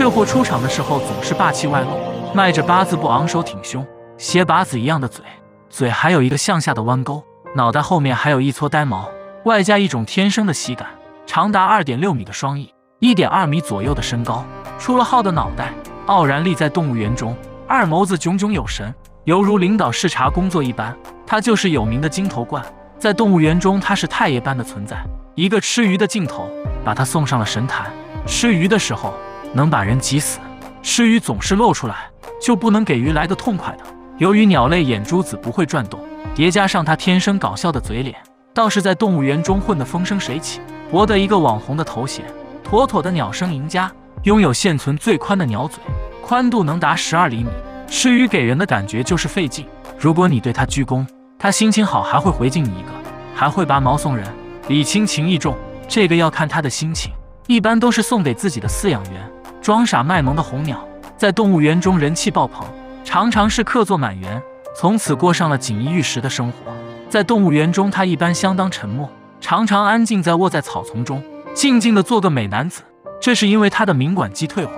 这货出场的时候总是霸气外露，迈着八字步昂首挺胸，鞋拔子一样的嘴，嘴还有一个向下的弯钩，脑袋后面还有一撮呆毛，外加一种天生的喜感，长达 2.6 米的双翼， 1.2 米左右的身高，出了号的脑袋傲然立在动物园中，二眸子炯炯有神，犹如领导视察工作一般。他就是有名的金头冠，在动物园中他是太爷般的存在。一个吃鱼的镜头把他送上了神坛，吃鱼的时候能把人急死，吃鱼总是露出来就不能给鱼来个痛快的。由于鸟类眼珠子不会转动，叠加上他天生搞笑的嘴脸，倒是在动物园中混得风生水起，博得一个网红的头衔，妥妥的鸟生赢家。拥有现存最宽的鸟嘴，宽度能达12厘米。吃鱼给人的感觉就是费劲，如果你对他鞠躬，他心情好还会回敬你一个，还会拔毛送人，礼轻情意重，这个要看他的心情，一般都是送给自己的饲养员。装傻卖萌的红鸟在动物园中人气爆棚，常常是客座满员，从此过上了锦衣玉食的生活。在动物园中，他一般相当沉默，常常安静在卧在草丛中，静静地做个美男子。这是因为他的鸣管肌退化，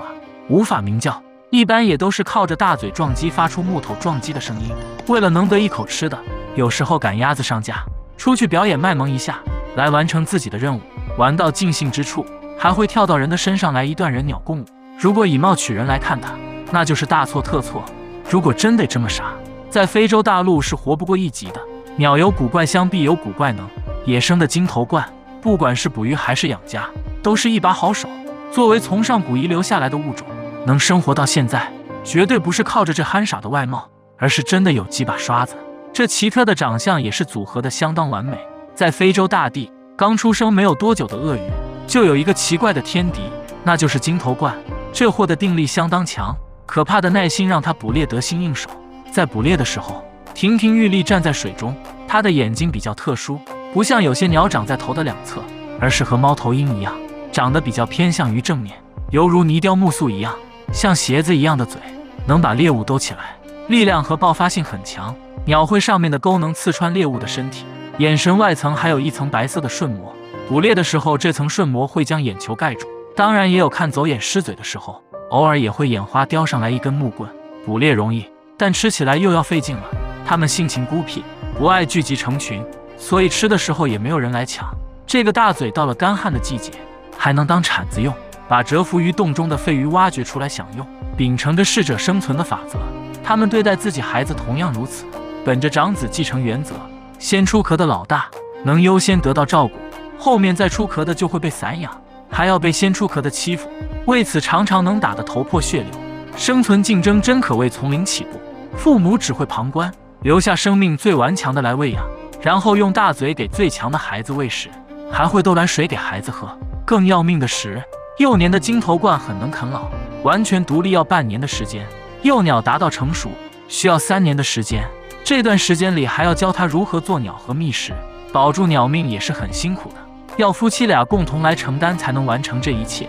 无法鸣叫，一般也都是靠着大嘴撞击发出木头撞击的声音。为了能得一口吃的，有时候赶鸭子上架，出去表演卖萌一下，来完成自己的任务。玩到尽兴之处，还会跳到人的身上来一段人鸟共舞。如果以貌取人来看他，那就是大错特错。如果真得这么杀，在非洲大陆是活不过一集的。鸟有古怪，相必有古怪能。野生的金头冠，不管是捕鱼还是养家，都是一把好手。作为从上古遗留下来的物种，能生活到现在，绝对不是靠着这憨傻的外貌，而是真的有几把刷子。这奇特的长相也是组合的相当完美。在非洲大地，刚出生没有多久的鳄鱼，就有一个奇怪的天敌，那就是金头冠。这货的定力相当强，可怕的耐心让他捕猎得心应手。在捕猎的时候，亭亭玉立站在水中。他的眼睛比较特殊，不像有些鸟长在头的两侧，而是和猫头鹰一样，长得比较偏向于正面，犹如泥雕木塑一样，像鞋子一样的嘴，能把猎物兜起来，力量和爆发性很强。鸟喙上面的钩能刺穿猎物的身体，眼神外层还有一层白色的瞬膜，捕猎的时候这层瞬膜会将眼球盖住。当然也有看走眼失嘴的时候，偶尔也会眼花叼上来一根木棍。捕猎容易，但吃起来又要费劲了。它们性情孤僻，不爱聚集成群，所以吃的时候也没有人来抢。这个大嘴到了干旱的季节，还能当铲子用，把蛰伏于洞中的废鱼挖掘出来享用。秉承着适者生存的法则，他们对待自己孩子同样如此，本着长子继承原则，先出壳的老大能优先得到照顾，后面再出壳的就会被散养，还要被先出壳的欺负，为此常常能打得头破血流。生存竞争真可谓从零起步，父母只会旁观，留下生命最顽强的来喂养，然后用大嘴给最强的孩子喂食，还会兜来水给孩子喝。更要命的是，幼年的金头冠很能啃老，完全独立要半年的时间，幼鸟达到成熟需要3年的时间。这段时间里还要教它如何做鸟和觅食，保住鸟命也是很辛苦的，要夫妻俩共同来承担才能完成这一切。